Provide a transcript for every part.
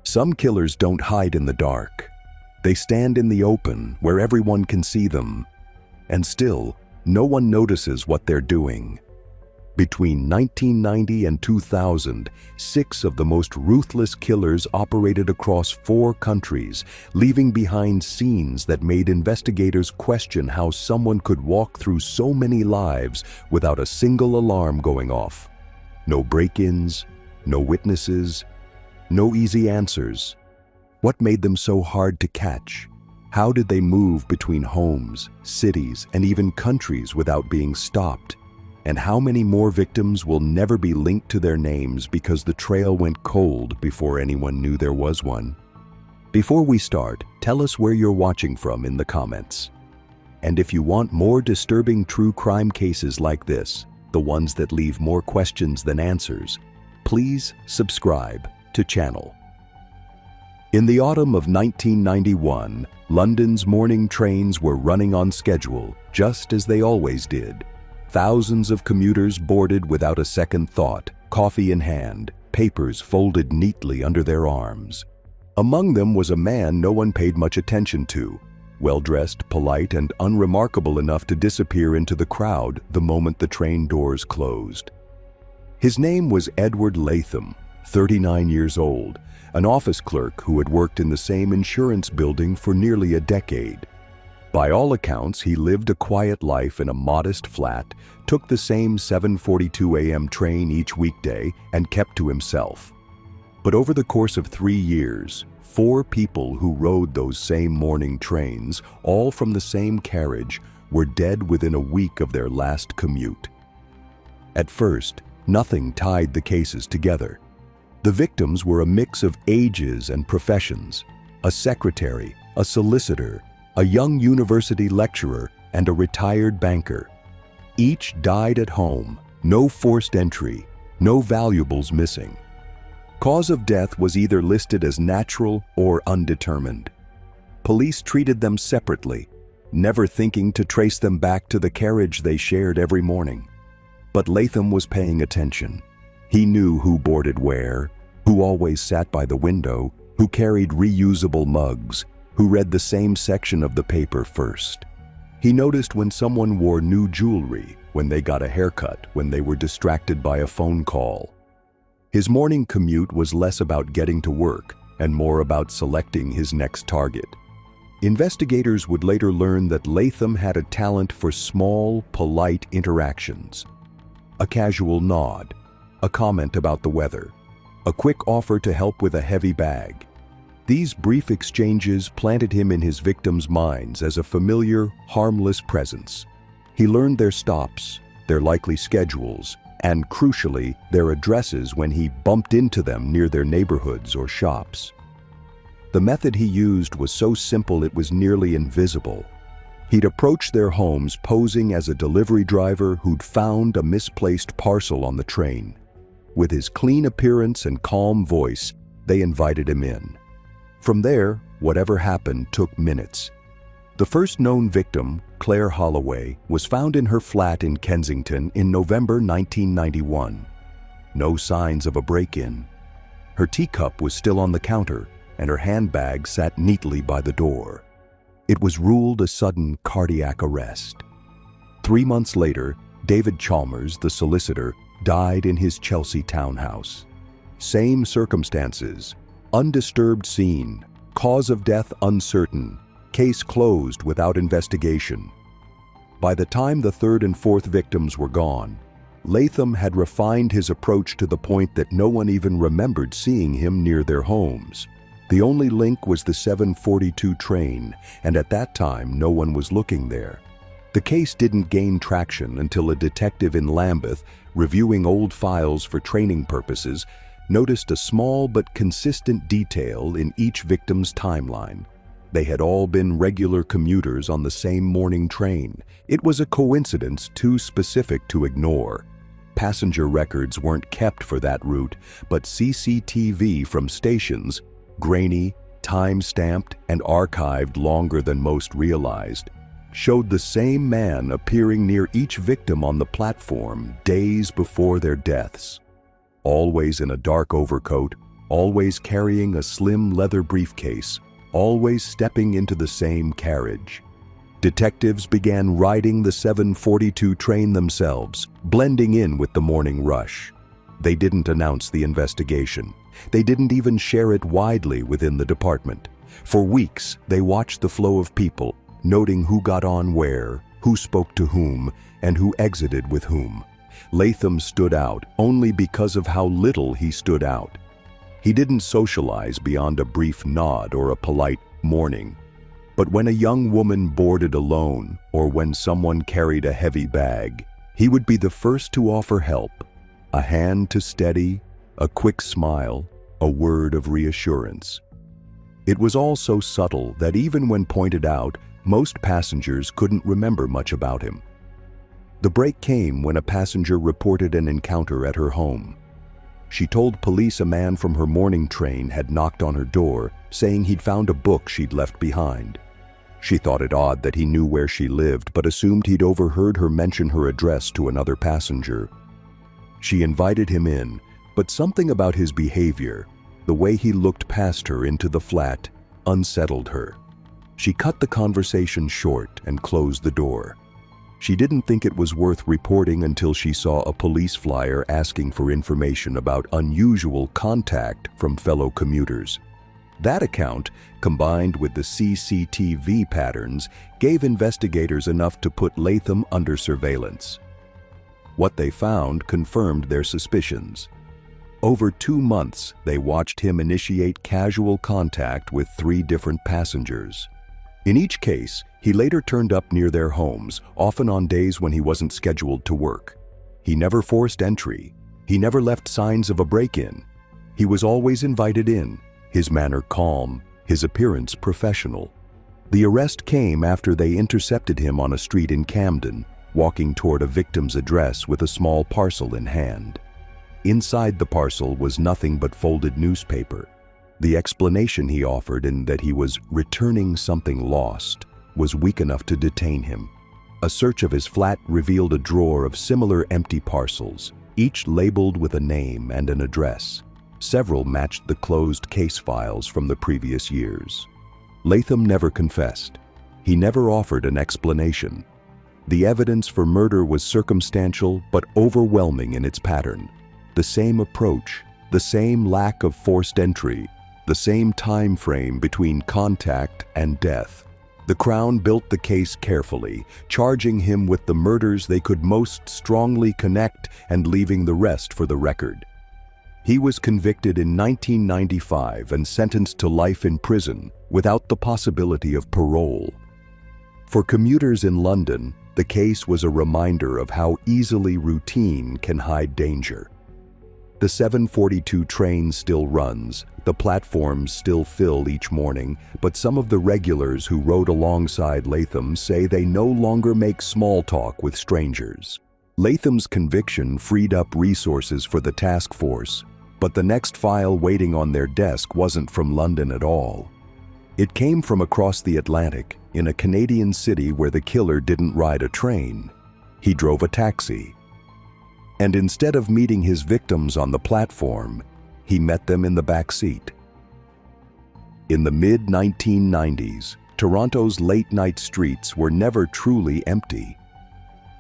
Some killers don't hide in the dark. They stand in the open where everyone can see them. And still, no one notices what they're doing. Between 1990 and 2000, 6 of the most ruthless killers operated across 4 countries, leaving behind scenes that made investigators question how someone could walk through so many lives without a single alarm going off. No break-ins, no witnesses, no easy answers. What made them so hard to catch? How did they move between homes, cities, and even countries without being stopped? And how many more victims will never be linked to their names because the trail went cold before anyone knew there was one? Before we start, tell us where you're watching from in the comments. And if you want more disturbing true crime cases like this, the ones that leave more questions than answers, please subscribe to channel. In the autumn of 1991, London's morning trains were running on schedule, just as they always did. Thousands of commuters boarded without a second thought, coffee in hand, papers folded neatly under their arms. Among them was a man no one paid much attention to, well-dressed, polite, and unremarkable enough to disappear into the crowd the moment the train doors closed. His name was Edward Latham, 39 years old, an office clerk who had worked in the same insurance building for nearly a decade. By all accounts, he lived a quiet life in a modest flat, took the same 7:42 a.m. train each weekday, and kept to himself. But over the course of 3 years, 4 people who rode those same morning trains, all from the same carriage, were dead within a week of their last commute. At first, nothing tied the cases together. The victims were a mix of ages and professions: a secretary, a solicitor, a young university lecturer, and a retired banker. Each died at home, no forced entry, no valuables missing. Cause of death was either listed as natural or undetermined. Police treated them separately, never thinking to trace them back to the carriage they shared every morning. But Latham was paying attention. He knew who boarded where, who always sat by the window, who carried reusable mugs, who read the same section of the paper first. He noticed when someone wore new jewelry, when they got a haircut, when they were distracted by a phone call. His morning commute was less about getting to work and more about selecting his next target. Investigators would later learn that Latham had a talent for small, polite interactions. A casual nod, a comment about the weather, a quick offer to help with a heavy bag. These brief exchanges planted him in his victims' minds as a familiar, harmless presence. He learned their stops, their likely schedules, and crucially, their addresses when he bumped into them near their neighborhoods or shops. The method he used was so simple it was nearly invisible. He'd approach their homes posing as a delivery driver who'd found a misplaced parcel on the train. With his clean appearance and calm voice, they invited him in. From there, whatever happened took minutes. The first known victim, Claire Holloway, was found in her flat in Kensington in November 1991. No signs of a break-in. Her teacup was still on the counter, and her handbag sat neatly by the door. It was ruled a sudden cardiac arrest. 3 months later, David Chalmers, the solicitor, died in his Chelsea townhouse. Same circumstances, undisturbed scene, cause of death uncertain, case closed without investigation. By the time the 3rd and 4th victims were gone, Latham had refined his approach to the point that no one even remembered seeing him near their homes. The only link was the 7:42 train, and at that time no one was looking there. The case didn't gain traction until a detective in Lambeth, reviewing old files for training purposes, noticed a small but consistent detail in each victim's timeline. They had all been regular commuters on the same morning train. It was a coincidence too specific to ignore. Passenger records weren't kept for that route, but CCTV from stations, grainy, time-stamped, and archived longer than most realized, showed the same man appearing near each victim on the platform days before their deaths. Always in a dark overcoat, always carrying a slim leather briefcase, always stepping into the same carriage. Detectives began riding the 7:42 train themselves, blending in with the morning rush. They didn't announce the investigation. They didn't even share it widely within the department. For weeks, they watched the flow of people, noting who got on where, who spoke to whom, and who exited with whom. Latham stood out only because of how little he stood out. He didn't socialize beyond a brief nod or a polite morning. But when a young woman boarded alone, or when someone carried a heavy bag, he would be the first to offer help. A hand to steady, a quick smile, a word of reassurance. It was all so subtle that even when pointed out, most passengers couldn't remember much about him. The break came when a passenger reported an encounter at her home. She told police a man from her morning train had knocked on her door, saying he'd found a book she'd left behind. She thought it odd that he knew where she lived, but assumed he'd overheard her mention her address to another passenger. She invited him in, but something about his behavior, the way he looked past her into the flat, unsettled her. She cut the conversation short and closed the door. She didn't think it was worth reporting until she saw a police flyer asking for information about unusual contact from fellow commuters. That account, combined with the CCTV patterns, gave investigators enough to put Latham under surveillance. What they found confirmed their suspicions. Over 2 months, they watched him initiate casual contact with 3 different passengers. In each case, he later turned up near their homes, often on days when he wasn't scheduled to work. He never forced entry. He never left signs of a break-in. He was always invited in, his manner calm, his appearance professional. The arrest came after they intercepted him on a street in Camden, walking toward a victim's address with a small parcel in hand. Inside the parcel was nothing but folded newspaper. The explanation he offered in that he was returning something lost was weak enough to detain him. A search of his flat revealed a drawer of similar empty parcels, each labeled with a name and an address. Several matched the closed case files from the previous years. Latham never confessed. He never offered an explanation. The evidence for murder was circumstantial but overwhelming in its pattern. The same approach, the same lack of forced entry, the same time frame between contact and death. The Crown built the case carefully, charging him with the murders they could most strongly connect and leaving the rest for the record. He was convicted in 1995 and sentenced to life in prison without the possibility of parole. For commuters in London, the case was a reminder of how easily routine can hide danger. The 7:42 train still runs, the platforms still fill each morning, but some of the regulars who rode alongside Latham say they no longer make small talk with strangers. Latham's conviction freed up resources for the task force, but the next file waiting on their desk wasn't from London at all. It came from across the Atlantic, in a Canadian city where the killer didn't ride a train. He drove a taxi. And instead of meeting his victims on the platform, he met them in the back seat. In the mid-1990s, Toronto's late-night streets were never truly empty.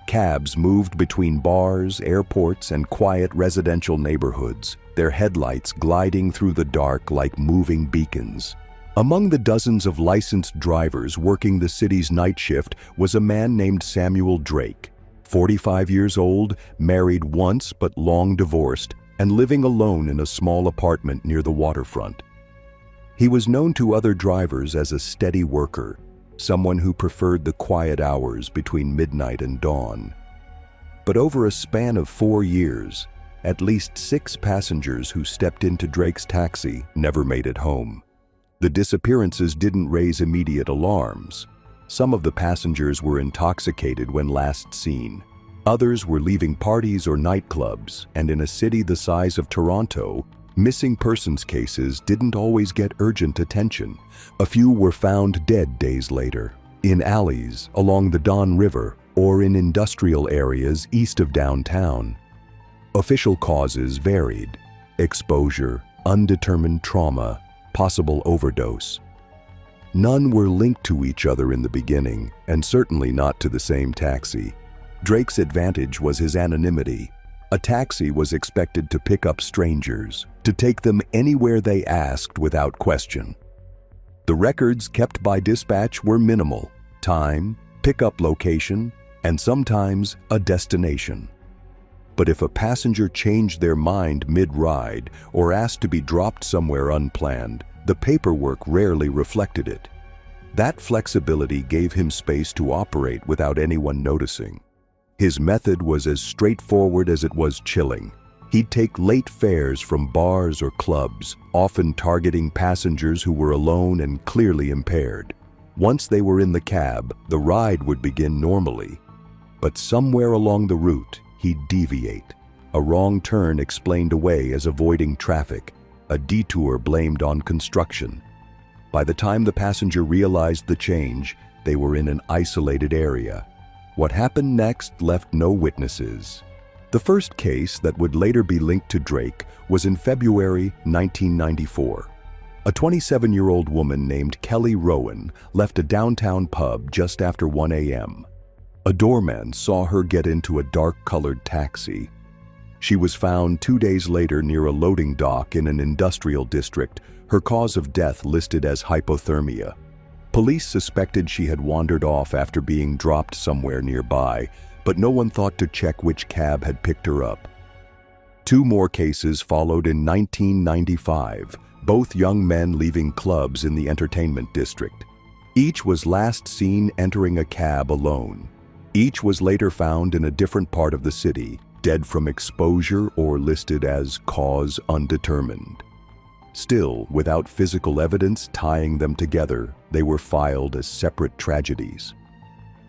Cabs moved between bars, airports, and quiet residential neighborhoods, their headlights gliding through the dark like moving beacons. Among the dozens of licensed drivers working the city's night shift was a man named Samuel Drake, 45 years old, married once but long divorced, and living alone in a small apartment near the waterfront. He was known to other drivers as a steady worker, someone who preferred the quiet hours between midnight and dawn. But over a span of 4 years, at least 6 passengers who stepped into Drake's taxi never made it home. The disappearances didn't raise immediate alarms. Some of the passengers were intoxicated when last seen. Others were leaving parties or nightclubs, and in a city the size of Toronto, missing persons cases didn't always get urgent attention. A few were found dead days later, in alleys along the Don River or in industrial areas east of downtown. Official causes varied: exposure, undetermined trauma, possible overdose. None were linked to each other in the beginning, and certainly not to the same taxi. Drake's advantage was his anonymity. A taxi was expected to pick up strangers, to take them anywhere they asked without question. The records kept by dispatch were minimal: time, pickup location, and sometimes a destination. But if a passenger changed their mind mid-ride or asked to be dropped somewhere unplanned, the paperwork rarely reflected it. That flexibility gave him space to operate without anyone noticing. His method was as straightforward as it was chilling. He'd take late fares from bars or clubs, often targeting passengers who were alone and clearly impaired. Once they were in the cab, the ride would begin normally. But somewhere along the route, he'd deviate. A wrong turn explained away as avoiding traffic, a detour blamed on construction. By the time the passenger realized the change, they were in an isolated area. What happened next left no witnesses. The first case that would later be linked to Drake was in February 1994. A 27-year-old woman named Kelly Rowan left a downtown pub just after 1 a.m. A doorman saw her get into a dark-colored taxi. She was found 2 days later near a loading dock in an industrial district, her cause of death listed as hypothermia. Police suspected she had wandered off after being dropped somewhere nearby, but no one thought to check which cab had picked her up. 2 more cases followed in 1995, both young men leaving clubs in the entertainment district. Each was last seen entering a cab alone. Each was later found in a different part of the city, dead from exposure or listed as cause undetermined. Still, without physical evidence tying them together, they were filed as separate tragedies.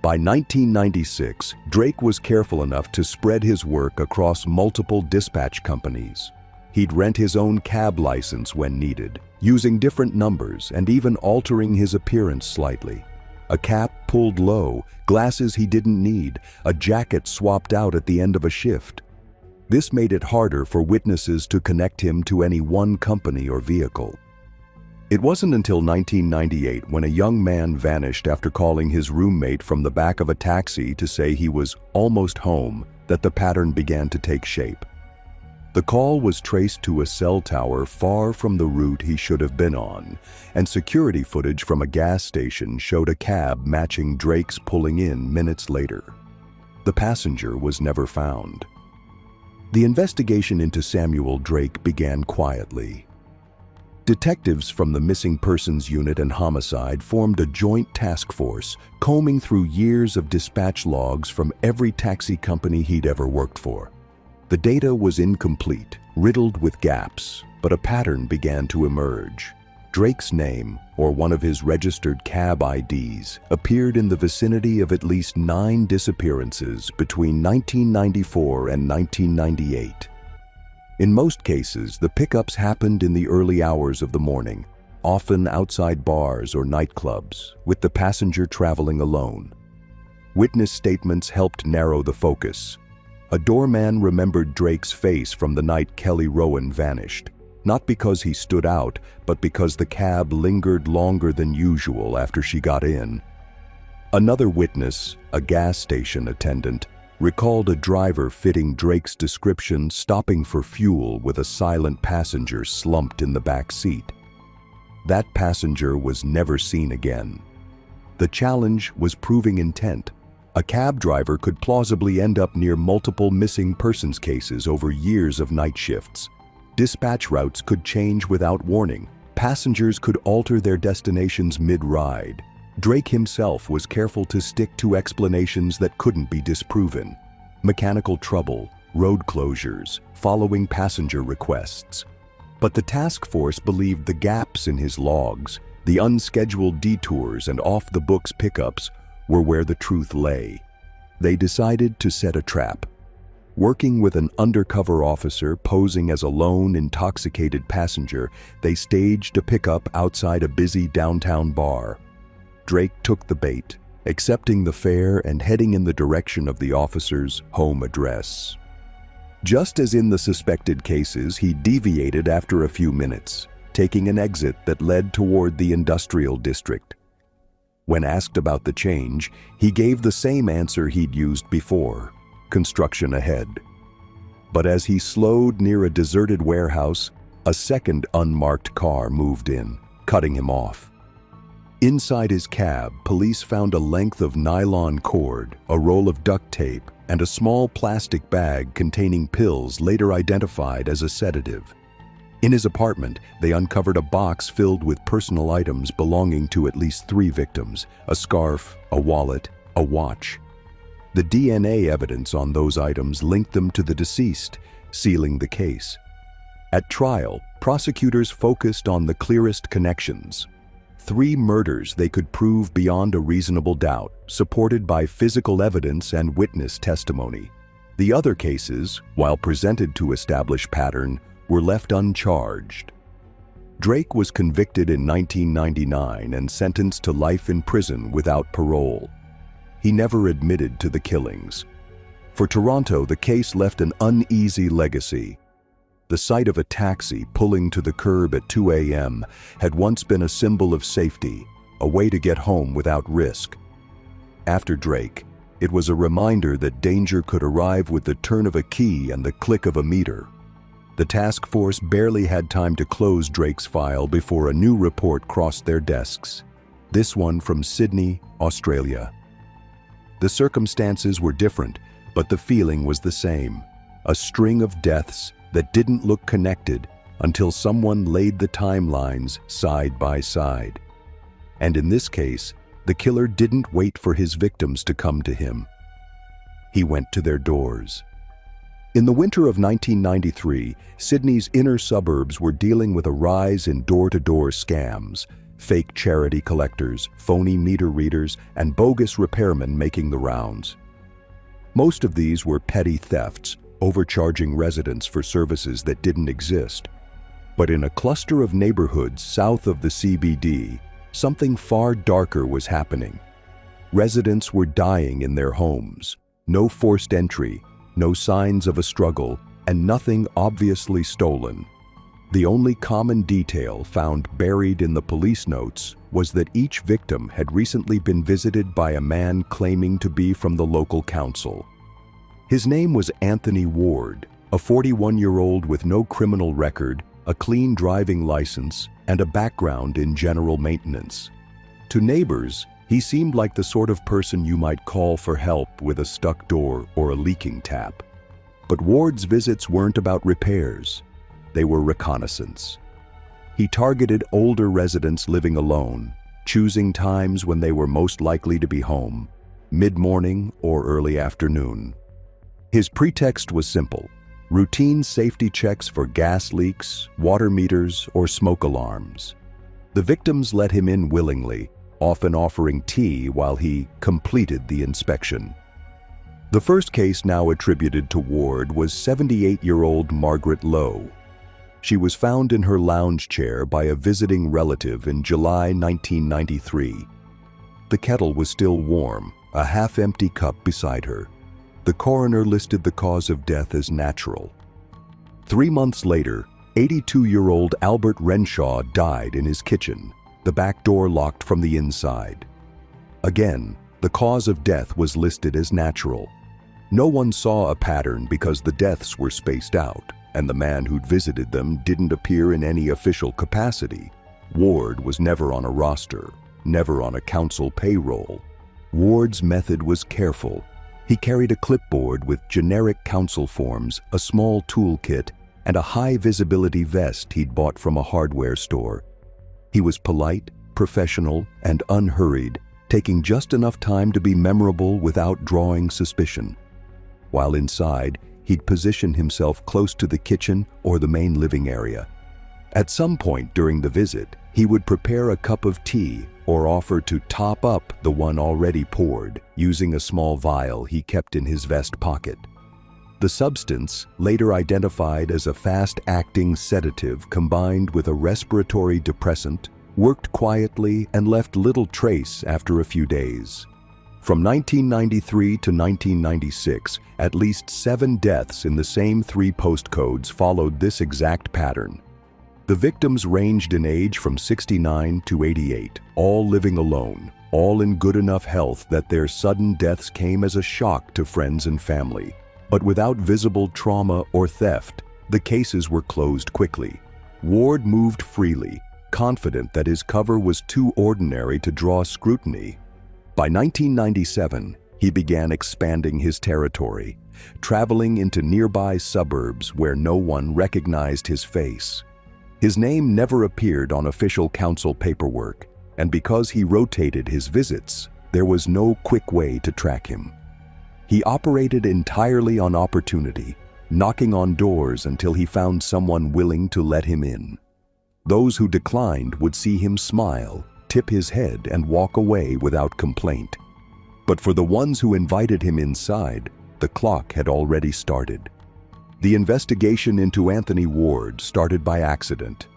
By 1996, Drake was careful enough to spread his work across multiple dispatch companies. He'd rent his own cab license when needed, using different numbers and even altering his appearance slightly. A cap pulled low, glasses he didn't need, a jacket swapped out at the end of a shift. This made it harder for witnesses to connect him to any one company or vehicle. It wasn't until 1998, when a young man vanished after calling his roommate from the back of a taxi to say he was almost home, that the pattern began to take shape. The call was traced to a cell tower far from the route he should have been on, and security footage from a gas station showed a cab matching Drake's pulling in minutes later. The passenger was never found. The investigation into Samuel Drake began quietly. Detectives from the Missing Persons Unit and Homicide formed a joint task force, combing through years of dispatch logs from every taxi company he'd ever worked for. The data was incomplete, riddled with gaps, but a pattern began to emerge. Drake's name, or one of his registered cab IDs, appeared in the vicinity of at least 9 disappearances between 1994 and 1998. In most cases, the pickups happened in the early hours of the morning, often outside bars or nightclubs, with the passenger traveling alone. Witness statements helped narrow the focus. A doorman remembered Drake's face from the night Kelly Rowan vanished, not because he stood out, but because the cab lingered longer than usual after she got in. Another witness, a gas station attendant, recalled a driver fitting Drake's description stopping for fuel with a silent passenger slumped in the back seat. That passenger was never seen again. The challenge was proving intent. A cab driver could plausibly end up near multiple missing persons cases over years of night shifts. Dispatch routes could change without warning. Passengers could alter their destinations mid-ride. Drake himself was careful to stick to explanations that couldn't be disproven. Mechanical trouble, road closures, following passenger requests. But the task force believed the gaps in his logs, the unscheduled detours and off-the-books pickups, were where the truth lay. They decided to set a trap. Working with an undercover officer posing as a lone, intoxicated passenger, they staged a pickup outside a busy downtown bar. Drake took the bait, accepting the fare and heading in the direction of the officer's home address. Just as in the suspected cases, he deviated after a few minutes, taking an exit that led toward the industrial district. When asked about the change, he gave the same answer he'd used before: construction ahead. But as he slowed near a deserted warehouse, a second unmarked car moved in, cutting him off. Inside his cab, police found a length of nylon cord, a roll of duct tape, and a small plastic bag containing pills later identified as a sedative. In his apartment, they uncovered a box filled with personal items belonging to at least 3 victims: a scarf, a wallet, a watch. The DNA evidence on those items linked them to the deceased, sealing the case. At trial, prosecutors focused on the clearest connections: 3 murders they could prove beyond a reasonable doubt, supported by physical evidence and witness testimony. The other cases, while presented to establish pattern, were left uncharged. Drake was convicted in 1999 and sentenced to life in prison without parole. He never admitted to the killings. For Toronto, the case left an uneasy legacy. The sight of a taxi pulling to the curb at 2 a.m. had once been a symbol of safety, a way to get home without risk. After Drake, it was a reminder that danger could arrive with the turn of a key and the click of a meter. The task force barely had time to close Drake's file before a new report crossed their desks. This one from Sydney, Australia. The circumstances were different, but the feeling was the same: a string of deaths that didn't look connected until someone laid the timelines side by side. And in this case, the killer didn't wait for his victims to come to him. He went to their doors. In the winter of 1993, Sydney's inner suburbs were dealing with a rise in door-to-door scams: fake charity collectors, phony meter readers, and bogus repairmen making the rounds. Most of these were petty thefts, overcharging residents for services that didn't exist. But in a cluster of neighborhoods south of the CBD, something far darker was happening. Residents were dying in their homes. No forced entry, no signs of a struggle, and nothing obviously stolen. The only common detail found buried in the police notes was that each victim had recently been visited by a man claiming to be from the local council. His name was Anthony Ward, a 41-year-old with no criminal record, a clean driving license, and a background in general maintenance. To neighbors, he seemed like the sort of person you might call for help with a stuck door or a leaking tap. But Ward's visits weren't about repairs. They were reconnaissance. He targeted older residents living alone, choosing times when they were most likely to be home: mid-morning or early afternoon. His pretext was simple: routine safety checks for gas leaks, water meters, or smoke alarms. The victims let him in willingly, often offering tea while he completed the inspection. The first case now attributed to Ward was 78-year-old Margaret Lowe. She was found in her lounge chair by a visiting relative in July 1993. The kettle was still warm, a half-empty cup beside her. The coroner listed the cause of death as natural. 3 months later, 82-year-old Albert Renshaw died in his kitchen, the back door locked from the inside. Again, the cause of death was listed as natural. No one saw a pattern because the deaths were spaced out, and the man who'd visited them didn't appear in any official capacity. Ward was never on a roster, never on a council payroll. Ward's method was careful. He carried a clipboard with generic council forms, a small toolkit, and a high-visibility vest he'd bought from a hardware store. He was polite, professional, and unhurried, taking just enough time to be memorable without drawing suspicion. While inside, he'd position himself close to the kitchen or the main living area. At some point during the visit, he would prepare a cup of tea or offer to top up the one already poured, using a small vial he kept in his vest pocket. The substance, later identified as a fast-acting sedative combined with a respiratory depressant, worked quietly and left little trace after a few days. From 1993 to 1996, at least 7 deaths in the same 3 postcodes followed this exact pattern. The victims ranged in age from 69 to 88, all living alone, all in good enough health that their sudden deaths came as a shock to friends and family. But without visible trauma or theft, the cases were closed quickly. Ward moved freely, confident that his cover was too ordinary to draw scrutiny. By 1997, he began expanding his territory, traveling into nearby suburbs where no one recognized his face. His name never appeared on official council paperwork, and because he rotated his visits, there was no quick way to track him. He operated entirely on opportunity, knocking on doors until he found someone willing to let him in. Those who declined would see him smile, tip his head, and walk away without complaint. But for the ones who invited him inside, the clock had already started. The investigation into Anthony Ward started by accident.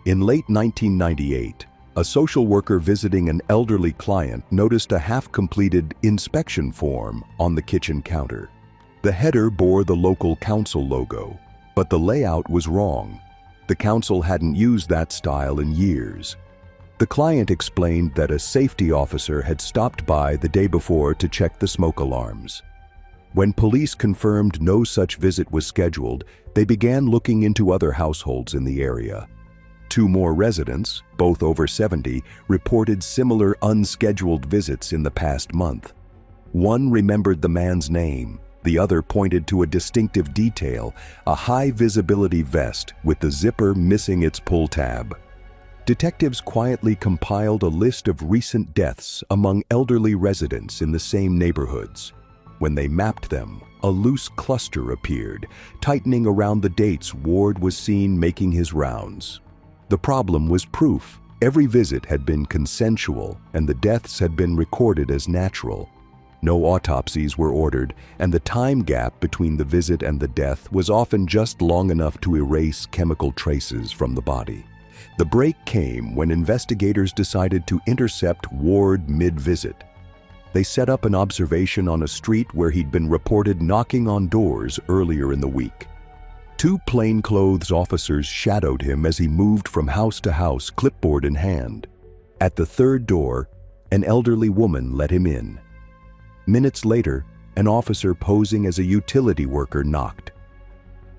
In late 1998, a social worker visiting an elderly client noticed a half-completed inspection form on the kitchen counter. The header bore the local council logo, but the layout was wrong. The council hadn't used that style in years. The client explained that a safety officer had stopped by the day before to check the smoke alarms. When police confirmed no such visit was scheduled, they began looking into other households in the area. 2 more residents, both over 70, reported similar unscheduled visits in the past month. One remembered the man's name. The other pointed to a distinctive detail, a high-visibility vest with the zipper missing its pull tab. Detectives quietly compiled a list of recent deaths among elderly residents in the same neighborhoods. When they mapped them, a loose cluster appeared, tightening around the dates Ward was seen making his rounds. The problem was proof. Every visit had been consensual, and the deaths had been recorded as natural. No autopsies were ordered, and the time gap between the visit and the death was often just long enough to erase chemical traces from the body. The break came when investigators decided to intercept Ward mid-visit. They set up an observation on a street where he'd been reported knocking on doors earlier in the week. 2 plainclothes officers shadowed him as he moved from house to house, clipboard in hand. At the 3rd door, an elderly woman let him in. Minutes later, an officer posing as a utility worker knocked.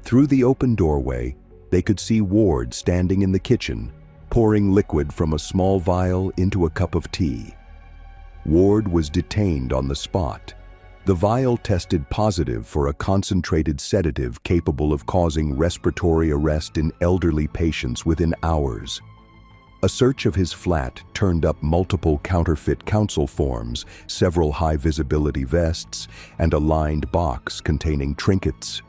Through the open doorway, they could see Ward standing in the kitchen, pouring liquid from a small vial into a cup of tea. Ward was detained on the spot. The vial tested positive for a concentrated sedative capable of causing respiratory arrest in elderly patients within hours. A search of his flat turned up multiple counterfeit council forms, several high-visibility vests, and a lined box containing trinkets,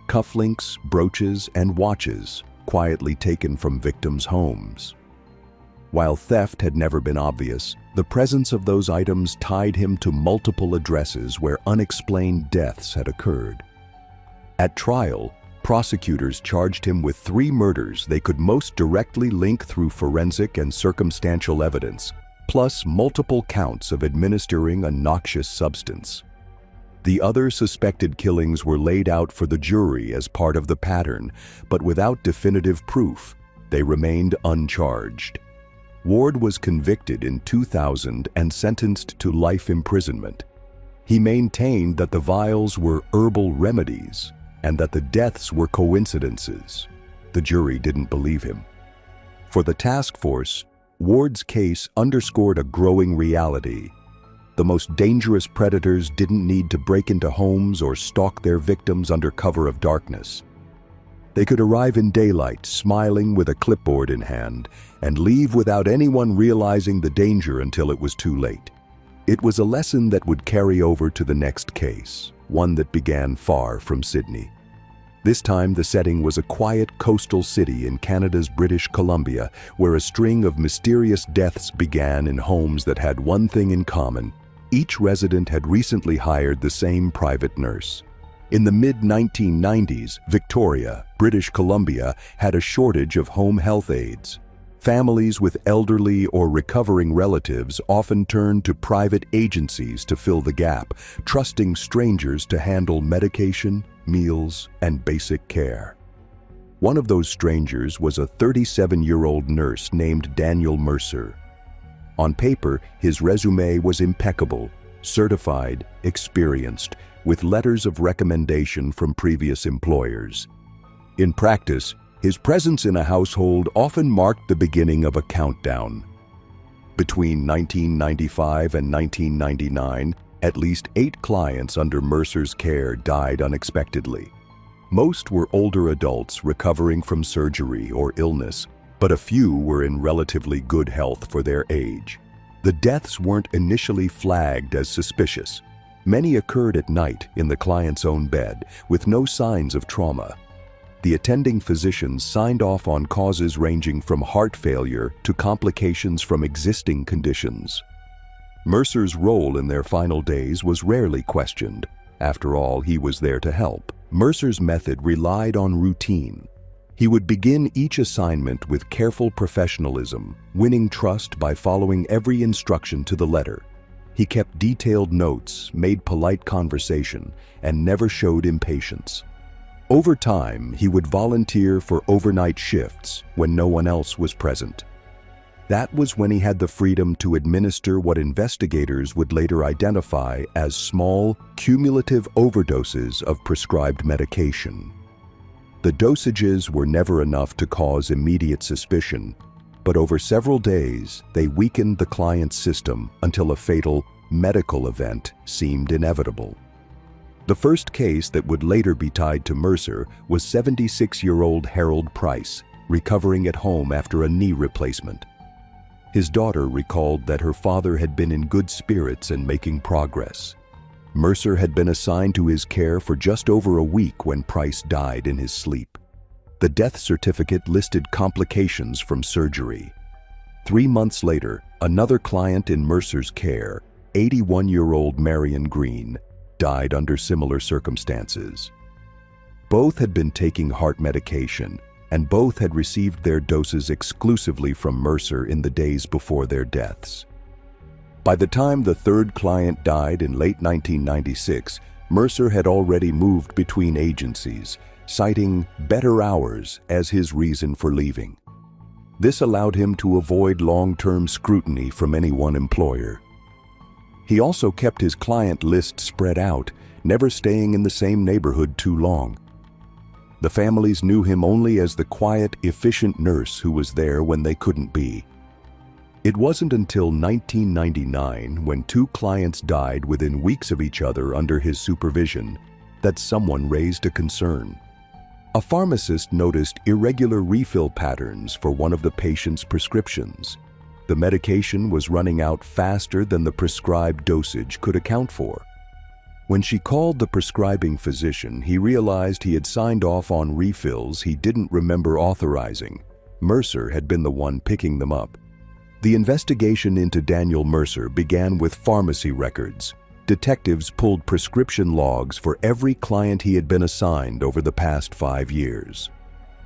cufflinks, brooches, and watches, quietly taken from victims' homes. While theft had never been obvious, the presence of those items tied him to multiple addresses where unexplained deaths had occurred. At trial, prosecutors charged him with 3 murders they could most directly link through forensic and circumstantial evidence, plus multiple counts of administering a noxious substance. The other suspected killings were laid out for the jury as part of the pattern, but without definitive proof, they remained uncharged. Ward was convicted in 2000 and sentenced to life imprisonment. He maintained that the vials were herbal remedies and that the deaths were coincidences. The jury didn't believe him. For the task force, Ward's case underscored a growing reality. The most dangerous predators didn't need to break into homes or stalk their victims under cover of darkness. They could arrive in daylight, smiling with a clipboard in hand, and leave without anyone realizing the danger until it was too late. It was a lesson that would carry over to the next case, one that began far from Sydney. This time the setting was a quiet coastal city in Canada's British Columbia, where a string of mysterious deaths began in homes that had one thing in common. Each resident had recently hired the same private nurse. In the mid-1990s, Victoria, British Columbia, had a shortage of home health aides. Families with elderly or recovering relatives often turned to private agencies to fill the gap, trusting strangers to handle medication, meals, and basic care. One of those strangers was a 37-year-old nurse named Daniel Mercer. On paper, his resume was impeccable, certified, experienced, with letters of recommendation from previous employers. In practice, his presence in a household often marked the beginning of a countdown. Between 1995 and 1999, at least 8 clients under Mercer's care died unexpectedly. Most were older adults recovering from surgery or illness, but a few were in relatively good health for their age. The deaths weren't initially flagged as suspicious. Many occurred at night in the client's own bed, with no signs of trauma. The attending physicians signed off on causes ranging from heart failure to complications from existing conditions. Mercer's role in their final days was rarely questioned. After all, he was there to help. Mercer's method relied on routine. He would begin each assignment with careful professionalism, winning trust by following every instruction to the letter. He kept detailed notes, made polite conversation, and never showed impatience. Over time, he would volunteer for overnight shifts when no one else was present. That was when he had the freedom to administer what investigators would later identify as small, cumulative overdoses of prescribed medication. The dosages were never enough to cause immediate suspicion, but over several days, they weakened the client's system until a fatal medical event seemed inevitable. The first case that would later be tied to Mercer was 76-year-old Harold Price, recovering at home after a knee replacement. His daughter recalled that her father had been in good spirits and making progress. Mercer had been assigned to his care for just over a week when Price died in his sleep. The death certificate listed complications from surgery. 3 months later, another client in Mercer's care, 81-year-old Marion Green, died under similar circumstances. Both had been taking heart medication, and both had received their doses exclusively from Mercer in the days before their deaths. By the time the third client died in late 1996, Mercer had already moved between agencies, citing better hours as his reason for leaving. This allowed him to avoid long-term scrutiny from any one employer. He also kept his client list spread out, never staying in the same neighborhood too long. The families knew him only as the quiet, efficient nurse who was there when they couldn't be. It wasn't until 1999, when 2 clients died within weeks of each other under his supervision, that someone raised a concern. A pharmacist noticed irregular refill patterns for one of the patient's prescriptions. The medication was running out faster than the prescribed dosage could account for. When she called the prescribing physician, he realized he had signed off on refills he didn't remember authorizing. Mercer had been the one picking them up. The investigation into Daniel Mercer began with pharmacy records. Detectives pulled prescription logs for every client he had been assigned over the past 5 years.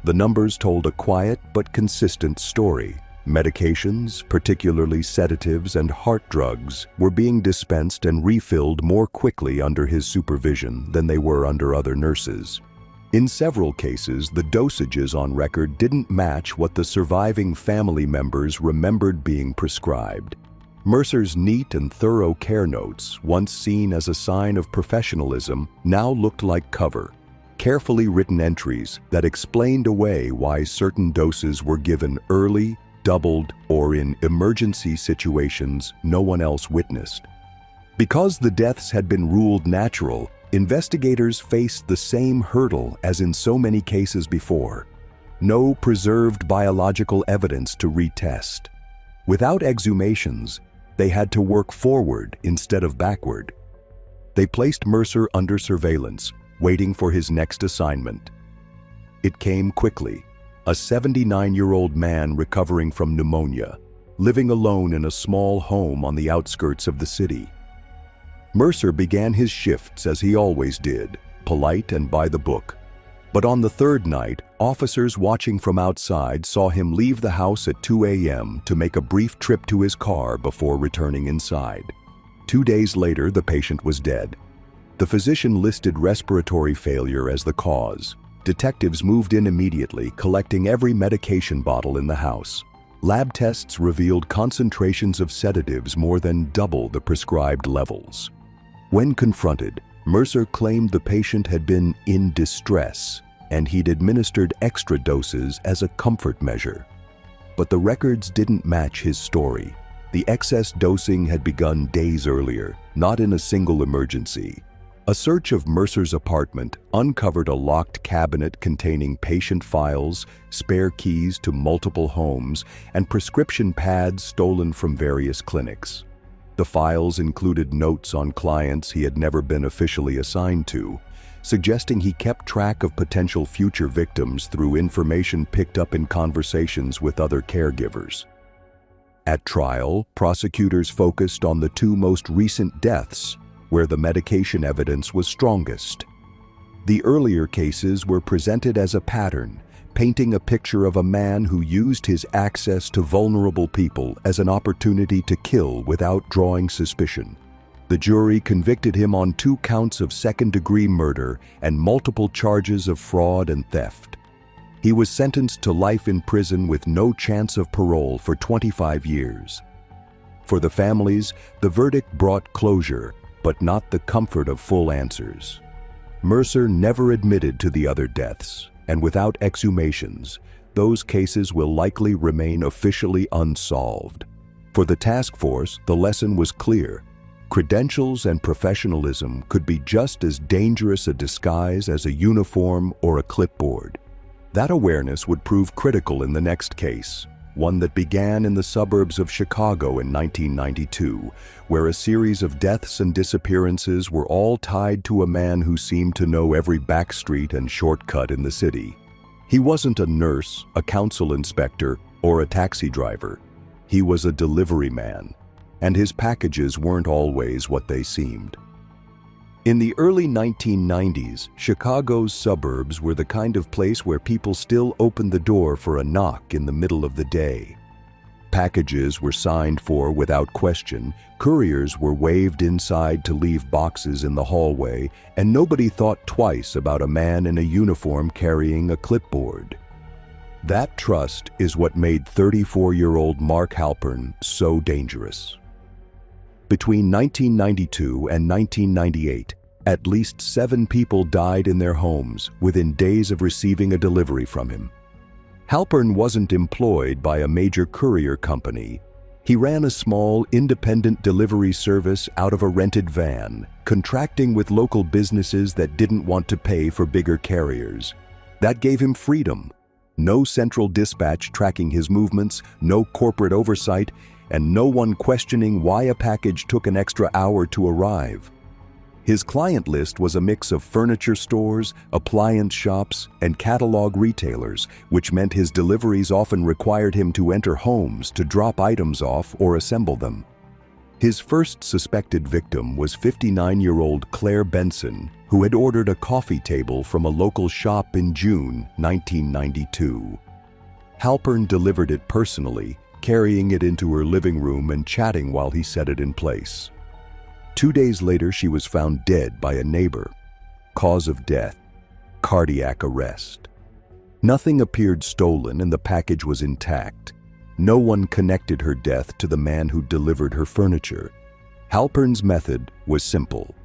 The numbers told a quiet but consistent story. Medications, particularly sedatives and heart drugs, were being dispensed and refilled more quickly under his supervision than they were under other nurses. In several cases, the dosages on record didn't match what the surviving family members remembered being prescribed. Mercer's neat and thorough care notes, once seen as a sign of professionalism, now looked like cover. Carefully written entries that explained away why certain doses were given early, doubled, or in emergency situations no one else witnessed. Because the deaths had been ruled natural, investigators faced the same hurdle as in so many cases before: no preserved biological evidence to retest. Without exhumations, they had to work forward instead of backward. They placed Mercer under surveillance, waiting for his next assignment. It came quickly. A 79-year-old man recovering from pneumonia, living alone in a small home on the outskirts of the city. Mercer began his shifts as he always did, polite and by the book. But on the third night, officers watching from outside saw him leave the house at 2 a.m. to make a brief trip to his car before returning inside. 2 days later, the patient was dead. The physician listed respiratory failure as the cause. Detectives moved in immediately, collecting every medication bottle in the house. Lab tests revealed concentrations of sedatives more than double the prescribed levels. When confronted, Mercer claimed the patient had been in distress, and he'd administered extra doses as a comfort measure. But the records didn't match his story. The excess dosing had begun days earlier, not in a single emergency. A search of Mercer's apartment uncovered a locked cabinet containing patient files, spare keys to multiple homes, and prescription pads stolen from various clinics. The files included notes on clients he had never been officially assigned to, suggesting he kept track of potential future victims through information picked up in conversations with other caregivers. At trial, prosecutors focused on the two most recent deaths, where the medication evidence was strongest. The earlier cases were presented as a pattern, painting a picture of a man who used his access to vulnerable people as an opportunity to kill without drawing suspicion. The jury convicted him on 2 counts of second-degree murder and multiple charges of fraud and theft. He was sentenced to life in prison with no chance of parole for 25 years. For the families, the verdict brought closure, but not the comfort of full answers. Mercer never admitted to the other deaths, and without exhumations, those cases will likely remain officially unsolved. For the task force, the lesson was clear. Credentials and professionalism could be just as dangerous a disguise as a uniform or a clipboard. That awareness would prove critical in the next case, one that began in the suburbs of Chicago in 1992, where a series of deaths and disappearances were all tied to a man who seemed to know every backstreet and shortcut in the city. He wasn't a nurse, a council inspector, or a taxi driver. He was a delivery man, and his packages weren't always what they seemed. In the early 1990s, Chicago's suburbs were the kind of place where people still opened the door for a knock in the middle of the day. Packages were signed for without question, couriers were waved inside to leave boxes in the hallway, and nobody thought twice about a man in a uniform carrying a clipboard. That trust is what made 34-year-old Mark Halpern so dangerous. Between 1992 and 1998, at least 7 people died in their homes within days of receiving a delivery from him. Halpern wasn't employed by a major courier company. He ran a small, independent delivery service out of a rented van, contracting with local businesses that didn't want to pay for bigger carriers. That gave him freedom. No central dispatch tracking his movements, no corporate oversight, and no one questioning why a package took an extra hour to arrive. His client list was a mix of furniture stores, appliance shops, and catalog retailers, which meant his deliveries often required him to enter homes to drop items off or assemble them. His first suspected victim was 59-year-old Claire Benson, who had ordered a coffee table from a local shop in June 1992. Halpern delivered it personally, carrying it into her living room and chatting while he set it in place. 2 days later, she was found dead by a neighbor. Cause of death: cardiac arrest. Nothing appeared stolen and the package was intact. No one connected her death to the man who delivered her furniture. Halpern's method was simple.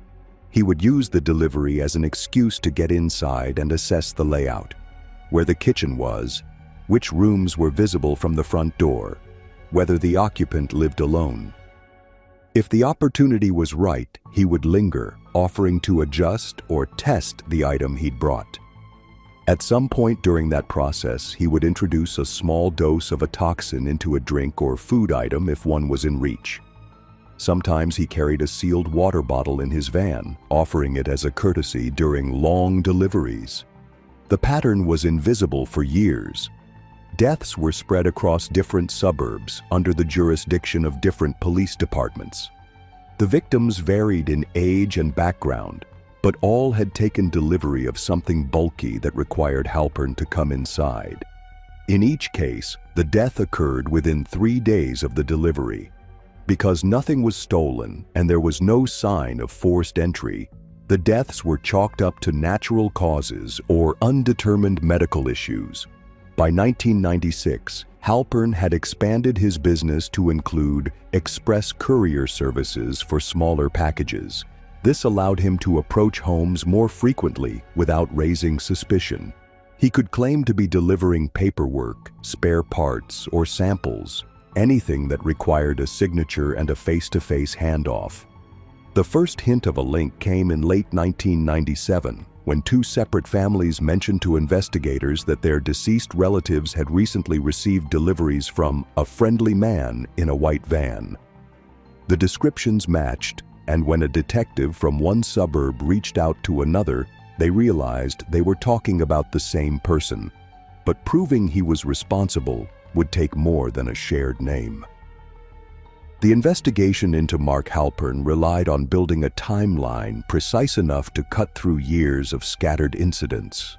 He would use the delivery as an excuse to get inside and assess the layout: where the kitchen was, which rooms were visible from the front door, whether the occupant lived alone. If the opportunity was right, he would linger, offering to adjust or test the item he'd brought. At some point during that process, he would introduce a small dose of a toxin into a drink or food item if one was in reach. Sometimes he carried a sealed water bottle in his van, offering it as a courtesy during long deliveries. The pattern was invisible for years. Deaths were spread across different suburbs under the jurisdiction of different police departments. The victims varied in age and background. but all had taken delivery of something bulky that required Halpern to come inside. In each case, the death occurred within 3 days of the delivery. Because nothing was stolen and there was no sign of forced entry, the deaths were chalked up to natural causes or undetermined medical issues. By 1996, Halpern had expanded his business to include express courier services for smaller packages. This allowed him to approach homes more frequently without raising suspicion. He could claim to be delivering paperwork, spare parts, or samples, anything that required a signature and a face-to-face handoff. The first hint of a link came in late 1997, when 2 separate families mentioned to investigators that their deceased relatives had recently received deliveries from a friendly man in a white van. The descriptions matched, and when a detective from one suburb reached out to another, they realized they were talking about the same person. But proving he was responsible would take more than a shared name. The investigation into Mark Halpern relied on building a timeline precise enough to cut through years of scattered incidents.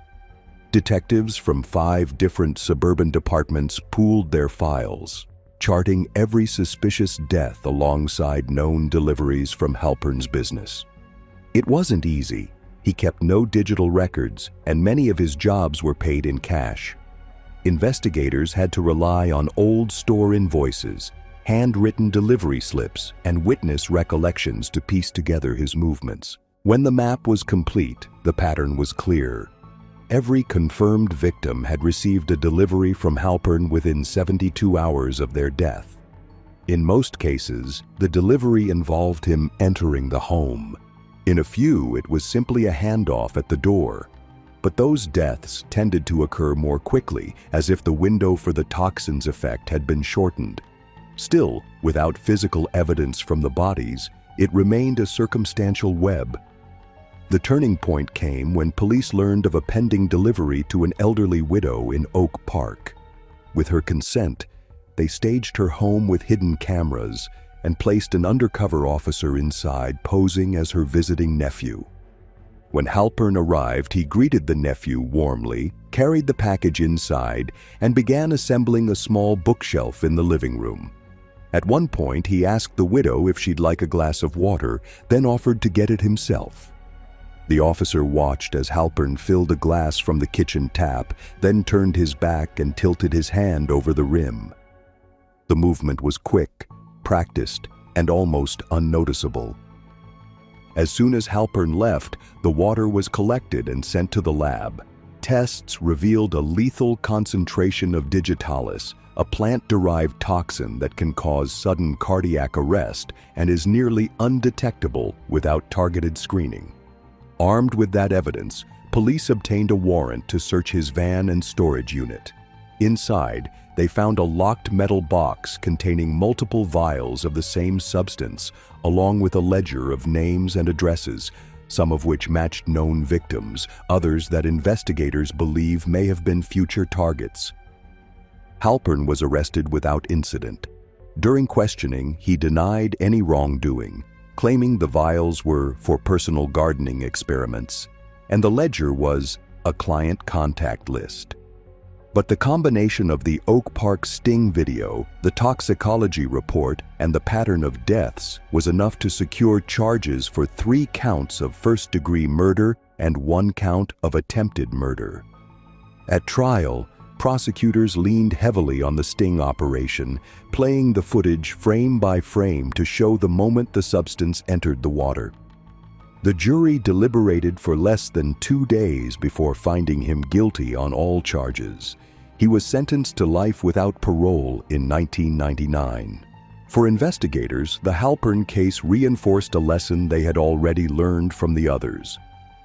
Detectives from 5 different suburban departments pooled their files, charting every suspicious death alongside known deliveries from Halpern's business. It wasn't easy. He kept no digital records, and many of his jobs were paid in cash. Investigators had to rely on old store invoices, handwritten delivery slips, and witness recollections to piece together his movements. When the map was complete, the pattern was clear. Every confirmed victim had received a delivery from Halpern within 72 hours of their death. In most cases, the delivery involved him entering the home. In a few, it was simply a handoff at the door. But those deaths tended to occur more quickly, as if the window for the toxins effect had been shortened. Still, without physical evidence from the bodies, it remained a circumstantial web. The turning point came when police learned of a pending delivery to an elderly widow in Oak Park. With her consent, they staged her home with hidden cameras and placed an undercover officer inside posing as her visiting nephew. When Halpern arrived, he greeted the nephew warmly, carried the package inside, and began assembling a small bookshelf in the living room. At one point, he asked the widow if she'd like a glass of water, then offered to get it himself. The officer watched as Halpern filled a glass from the kitchen tap, then turned his back and tilted his hand over the rim. The movement was quick, practiced, and almost unnoticeable. As soon as Halpern left, the water was collected and sent to the lab. Tests revealed a lethal concentration of digitalis, a plant-derived toxin that can cause sudden cardiac arrest and is nearly undetectable without targeted screening. Armed with that evidence, police obtained a warrant to search his van and storage unit. Inside, they found a locked metal box containing multiple vials of the same substance, along with a ledger of names and addresses, some of which matched known victims, others that investigators believe may have been future targets. Halpern was arrested without incident. During questioning, he denied any wrongdoing, claiming the vials were for personal gardening experiments, and the ledger was a client contact list. But the combination of the Oak Park sting video, the toxicology report, and the pattern of deaths was enough to secure charges for 3 counts of first-degree murder and 1 count of attempted murder. At trial, prosecutors leaned heavily on the sting operation, playing the footage frame by frame to show the moment the substance entered the water. The jury deliberated for less than 2 days before finding him guilty on all charges. He was sentenced to life without parole in 1999. For investigators, the Halpern case reinforced a lesson they had already learned from the others.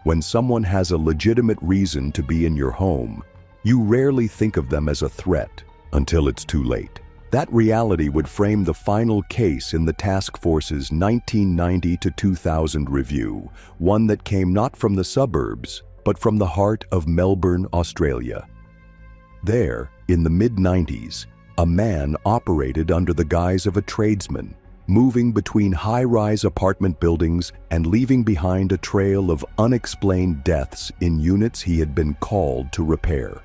When someone has a legitimate reason to be in your home, you rarely think of them as a threat until it's too late. That reality would frame the final case in the task force's 1990 to 2000 review, one that came not from the suburbs, but from the heart of Melbourne, Australia. There, in the mid-90s, a man operated under the guise of a tradesman. moving between high-rise apartment buildings and leaving behind a trail of unexplained deaths in units he had been called to repair.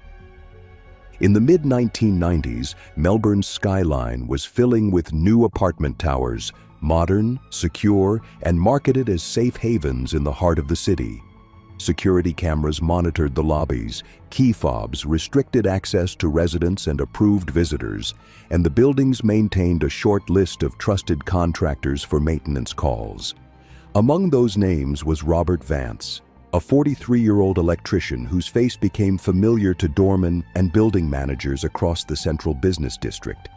In the mid-1990s, Melbourne's skyline was filling with new apartment towers, modern, secure, and marketed as safe havens in the heart of the city. Security cameras monitored the lobbies, key fobs restricted access to residents and approved visitors, and the buildings maintained a short list of trusted contractors for maintenance calls. Among those names was Robert Vance, a 43-year-old electrician whose face became familiar to doormen and building managers across the central business district.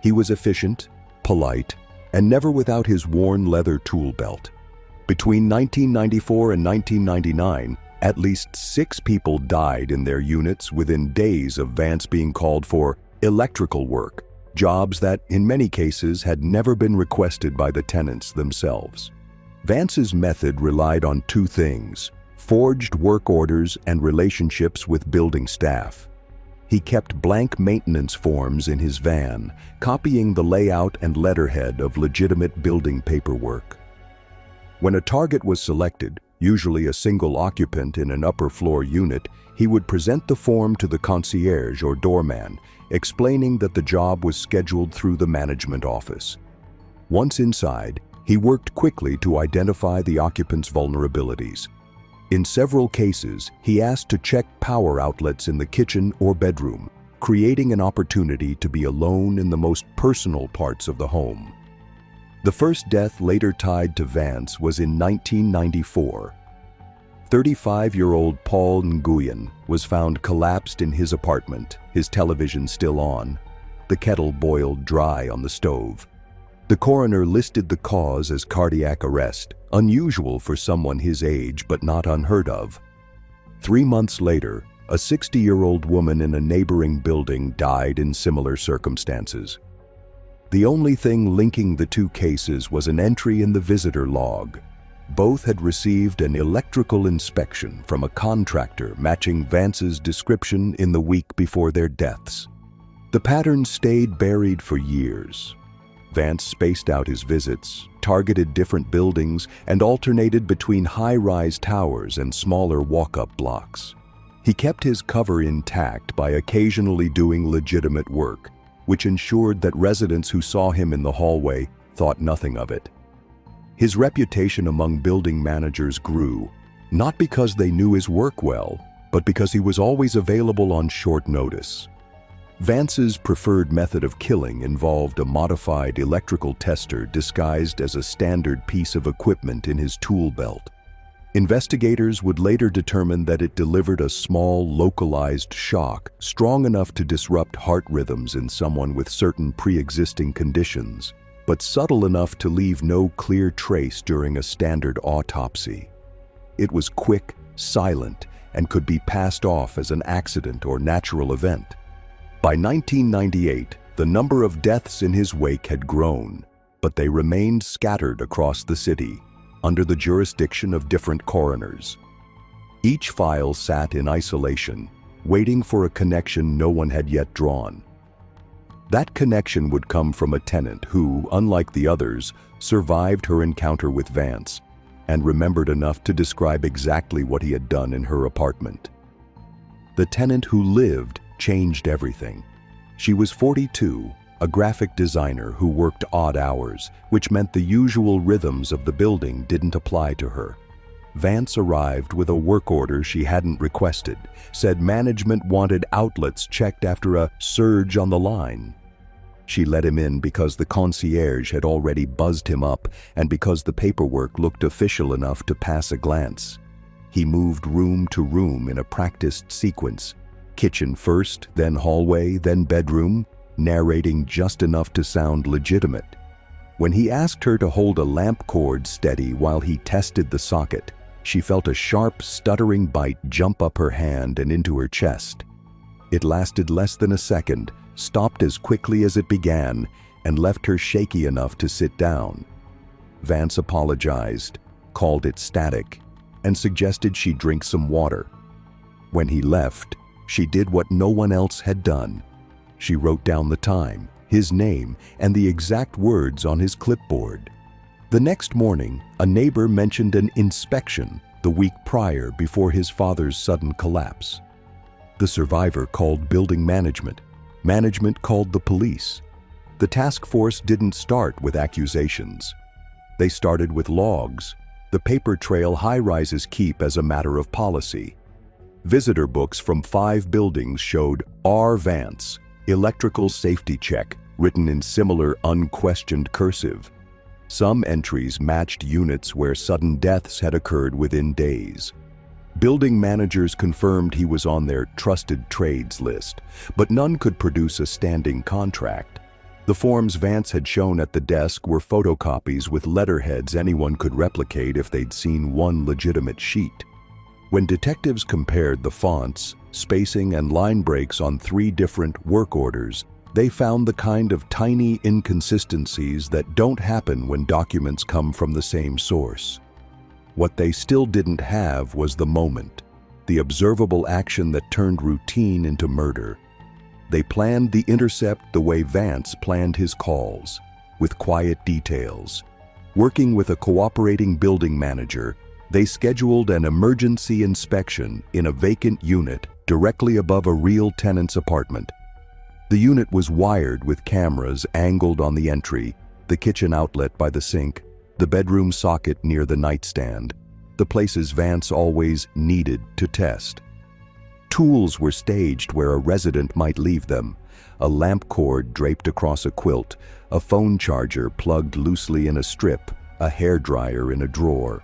He was efficient, polite, and never without his worn leather tool belt. Between 1994 and 1999, at least 6 people died in their units within days of Vance being called for electrical work, jobs that, in many cases, had never been requested by the tenants themselves. Vance's method relied on 2 things: forged work orders and relationships with building staff. He kept blank maintenance forms in his van, copying the layout and letterhead of legitimate building paperwork. When a target was selected, usually a single occupant in an upper-floor unit, he would present the form to the concierge or doorman, explaining that the job was scheduled through the management office. Once inside, he worked quickly to identify the occupant's vulnerabilities. In several cases, he asked to check power outlets in the kitchen or bedroom, creating an opportunity to be alone in the most personal parts of the home. The first death later tied to Vance was in 1994. 35-year-old Paul Nguyen was found collapsed in his apartment, his television still on, the kettle boiled dry on the stove. The coroner listed the cause as cardiac arrest, unusual for someone his age but not unheard of. 3 months later, a 60-year-old woman in a neighboring building died in similar circumstances. The only thing linking the 2 cases was an entry in the visitor log. Both had received an electrical inspection from a contractor matching Vance's description in the week before their deaths. The pattern stayed buried for years. Vance spaced out his visits, targeted different buildings, and alternated between high-rise towers and smaller walk-up blocks. He kept his cover intact by occasionally doing legitimate work, which ensured that residents who saw him in the hallway thought nothing of it. His reputation among building managers grew, not because they knew his work well, but because he was always available on short notice. Vance's preferred method of killing involved a modified electrical tester disguised as a standard piece of equipment in his tool belt. Investigators would later determine that it delivered a small, localized shock strong enough to disrupt heart rhythms in someone with certain pre-existing conditions, but subtle enough to leave no clear trace during a standard autopsy. It was quick, silent, and could be passed off as an accident or natural event. By 1998, the number of deaths in his wake had grown, but they remained scattered across the city, under the jurisdiction of different coroners. Each file sat in isolation, waiting for a connection no one had yet drawn. That connection would come from a tenant who, unlike the others, survived her encounter with Vance and remembered enough to describe exactly what he had done in her apartment. The tenant who lived changed everything. She was 42, a graphic designer who worked odd hours, which meant the usual rhythms of the building didn't apply to her. Vance arrived with a work order she hadn't requested, said management wanted outlets checked after a surge on the line. She let him in because the concierge had already buzzed him up and because the paperwork looked official enough to pass a glance. He moved room to room in a practiced sequence, kitchen first, then hallway, then bedroom, narrating just enough to sound legitimate. When he asked her to hold a lamp cord steady while he tested the socket, she felt a sharp, stuttering bite jump up her hand and into her chest. It lasted less than a second, stopped as quickly as it began, and left her shaky enough to sit down. Vance apologized, called it static, and suggested she drink some water. When he left, she did what no one else had done. She wrote down the time, his name, and the exact words on his clipboard. The next morning, a neighbor mentioned an inspection the week prior before his father's sudden collapse. The survivor called building management. Management called the police. The task force didn't start with accusations. They started with logs, the paper trail high-rises keep as a matter of policy. Visitor books from 5 buildings showed R. Vance, electrical safety check, written in similar unquestioned cursive. Some entries matched units where sudden deaths had occurred within days. Building managers confirmed he was on their trusted trades list, but none could produce a standing contract. The forms Vance had shown at the desk were photocopies with letterheads anyone could replicate if they'd seen one legitimate sheet. When detectives compared the fonts, spacing, and line breaks on 3 different work orders, they found the kind of tiny inconsistencies that don't happen when documents come from the same source. What they still didn't have was the moment, the observable action that turned routine into murder. They planned the intercept the way Vance planned his calls, with quiet details. Working with a cooperating building manager, they scheduled an emergency inspection in a vacant unit directly above a real tenant's apartment. The unit was wired with cameras angled on the entry, the kitchen outlet by the sink, the bedroom socket near the nightstand, the places Vance always needed to test. Tools were staged where a resident might leave them, a lamp cord draped across a quilt, a phone charger plugged loosely in a strip, a hairdryer in a drawer.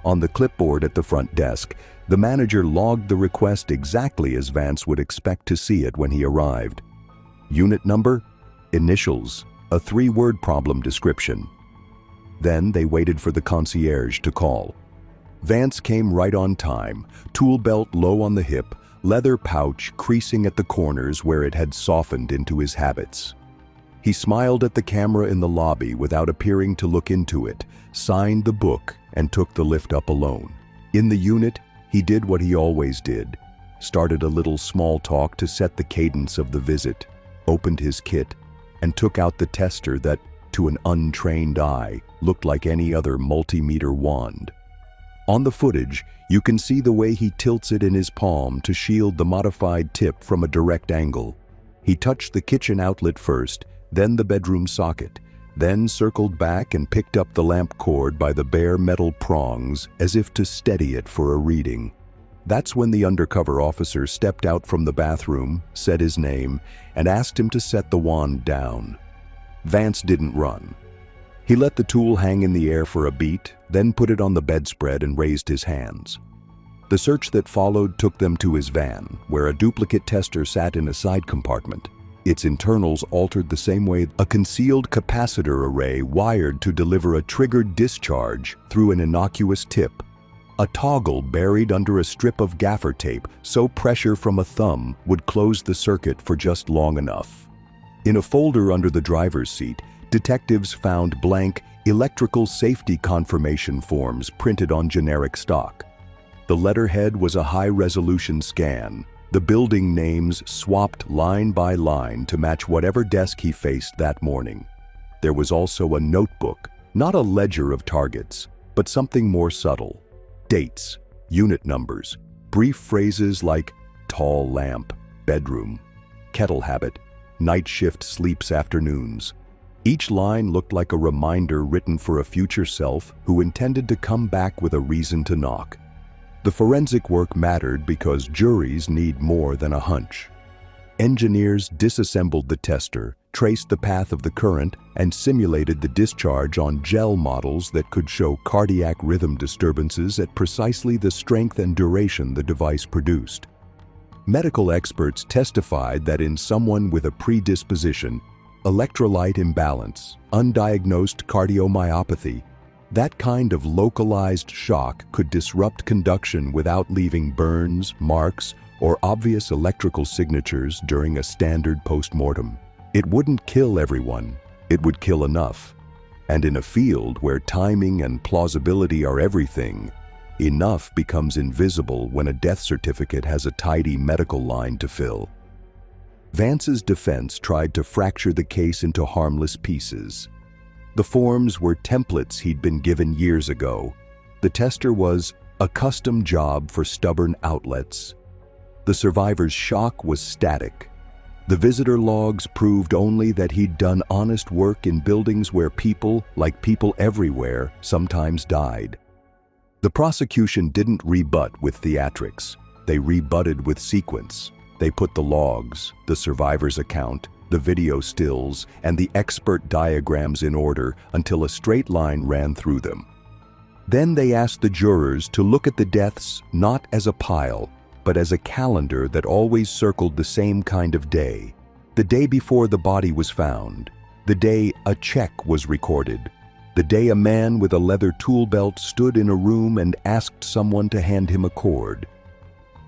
On the clipboard at the front desk, the manager logged the request exactly as Vance would expect to see it when he arrived. Unit number, initials, a 3-word problem description. Then they waited for the concierge to call. Vance came right on time, tool belt low on the hip, leather pouch creasing at the corners where it had softened into his habits. He smiled at the camera in the lobby without appearing to look into it, signed the book, and took the lift up alone. In the unit, he did what he always did, started a little small talk to set the cadence of the visit, opened his kit, and took out the tester that, to an untrained eye, looked like any other multimeter wand. On the footage, you can see the way he tilts it in his palm to shield the modified tip from a direct angle. He touched the kitchen outlet first, then the bedroom socket, then circled back and picked up the lamp cord by the bare metal prongs as if to steady it for a reading. That's when the undercover officer stepped out from the bathroom, said his name, and asked him to set the wand down. Vance didn't run. He let the tool hang in the air for a beat, then put it on the bedspread and raised his hands. The search that followed took them to his van, where a duplicate tester sat in a side compartment. Its internals altered the same way a concealed capacitor array wired to deliver a triggered discharge through an innocuous tip. A toggle buried under a strip of gaffer tape so pressure from a thumb would close the circuit for just long enough. In a folder under the driver's seat, detectives found blank electrical safety confirmation forms printed on generic stock. The letterhead was a high-resolution scan, the building names swapped line by line to match whatever desk he faced that morning. There was also a notebook, not a ledger of targets, but something more subtle. Dates, unit numbers, brief phrases like tall lamp, bedroom, kettle habit, night shift sleeps afternoons. Each line looked like a reminder written for a future self who intended to come back with a reason to knock. The forensic work mattered because juries need more than a hunch. Engineers disassembled the tester, traced the path of the current, and simulated the discharge on gel models that could show cardiac rhythm disturbances at precisely the strength and duration the device produced. Medical experts testified that in someone with a predisposition, electrolyte imbalance, undiagnosed cardiomyopathy, that kind of localized shock could disrupt conduction without leaving burns, marks, or obvious electrical signatures during a standard postmortem. It wouldn't kill everyone, it would kill enough. And in a field where timing and plausibility are everything, enough becomes invisible when a death certificate has a tidy medical line to fill. Vance's defense tried to fracture the case into harmless pieces. The forms were templates he'd been given years ago. The tester was a custom job for stubborn outlets. The survivor's shock was static. The visitor logs proved only that he'd done honest work in buildings where people, like people everywhere, sometimes died. The prosecution didn't rebut with theatrics. They rebutted with sequence. They put the logs, the survivor's account, the video stills, and the expert diagrams in order until a straight line ran through them. Then they asked the jurors to look at the deaths not as a pile, but as a calendar that always circled the same kind of day. The day before the body was found. The day a check was recorded. The day a man with a leather tool belt stood in a room and asked someone to hand him a cord.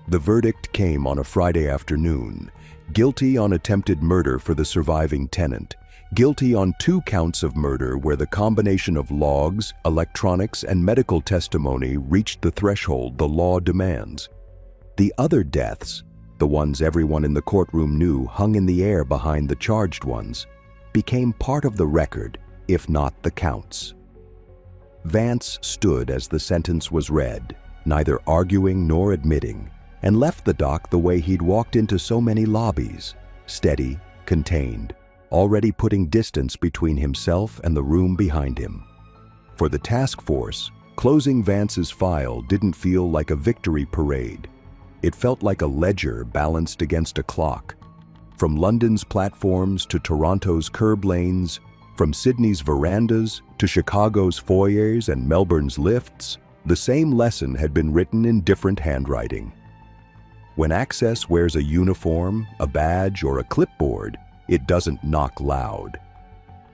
The verdict came on a Friday afternoon. Guilty on attempted murder for the surviving tenant. Guilty on 2 counts of murder where the combination of logs, electronics, and medical testimony reached the threshold the law demands. The other deaths, the ones everyone in the courtroom knew hung in the air behind the charged ones, became part of the record, if not the counts. Vance stood as the sentence was read, neither arguing nor admitting, and left the dock the way he'd walked into so many lobbies, steady, contained, already putting distance between himself and the room behind him. For the task force, closing Vance's file didn't feel like a victory parade. It felt like a ledger balanced against a clock. From London's platforms to Toronto's curb lanes, from Sydney's verandas to Chicago's foyers and Melbourne's lifts, the same lesson had been written in different handwriting. When access wears a uniform, a badge, or a clipboard, it doesn't knock loud.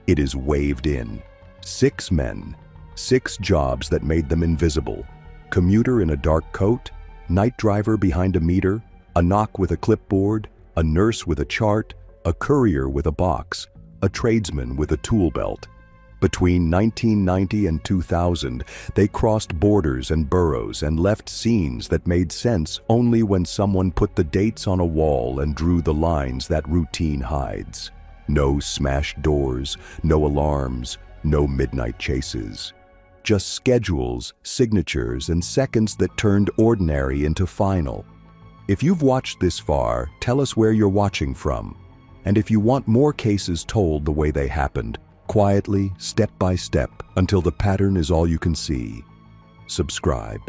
It is waved in. 6 men, 6 jobs that made them invisible. Commuter in a dark coat, night driver behind a meter, a knock with a clipboard, a nurse with a chart, a courier with a box, a tradesman with a tool belt. Between 1990 and 2000, they crossed borders and boroughs and left scenes that made sense only when someone put the dates on a wall and drew the lines that routine hides. No smashed doors, no alarms, no midnight chases. Just schedules, signatures, and seconds that turned ordinary into final. If you've watched this far, tell us where you're watching from. And if you want more cases told the way they happened, quietly, step by step, until the pattern is all you can see, subscribe.